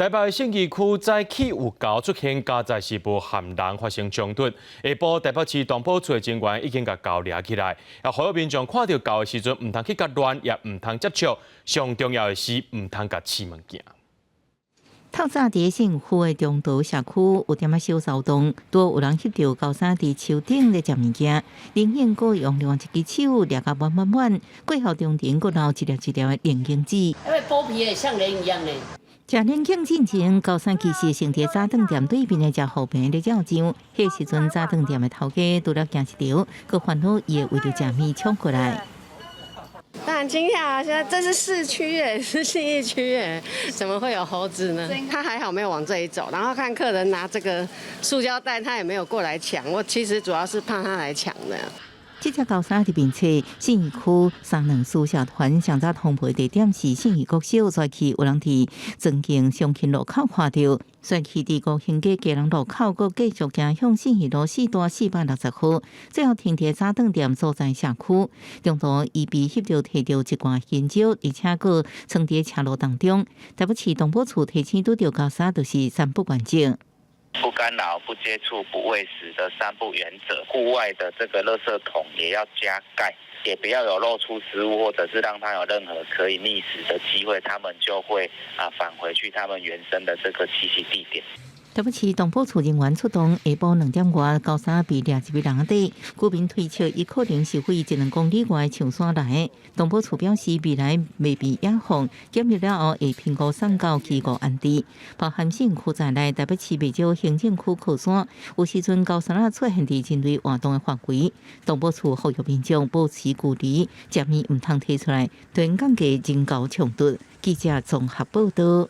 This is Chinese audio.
台北信义区早起有交出现加载事故，含人发生冲突。下晡台北市东部处的警员已经甲狗抓起来，也呼吁民众看到狗的时阵，唔通去甲乱，也唔通接触。上重要的是，唔通甲饲物件。透早伫信义区的中道社区有点仔小骚动，多有人翕到高山伫树顶咧食物件，明显佫用另外一只手抓甲满满满，过后中间佫留一粒一粒的连根子。因为剥皮也像人一样呢。食连根进前，高山其实成伫早顿店对面的食后边咧照相，迄时阵早顿店的头家拄了行一条，佫烦恼伊为着食面冲过来。当然惊讶啊！现在这是市区耶，是信义区耶，怎么会有猴子呢？他还好没有往这里走，然后看客人拿这个塑胶袋，他也没有过来抢。我其实主要是怕他来抢的。这只狗砂伫面册，信义区三两私社团上早通报地点是信义国小，所以有人伫曾经上勤路口看到，所以伫高兴街家人路口，佮继续行向信义路4段460号，最后停伫早顿店所在社区。中途伊被翕到摕到一罐香蕉，而且佮藏伫车路当中。台北市东部处提醒拄到狗砂，就是三不管境。不干扰、不接触、不喂食的3不原则。户外的这个垃圾桶也要加盖，也不要有漏出食物，或者是让它有任何可以觅食的机会，他们就会返回去他们原生的这个栖息地点。台北市东部处人员出动，下晡2点外，高山被抓一位人底，居民推测伊可能是飞1-2公里外象山来的。东部处表示，未来未被野放，检验了后会评估送到机构安置。包含信义区在内，台北市未少行政区靠山，有时阵高山出现伫人类活动的范围。东部处呼吁民众保持距离，食面唔通摕出来，对降低人狗冲突。记者综合报道。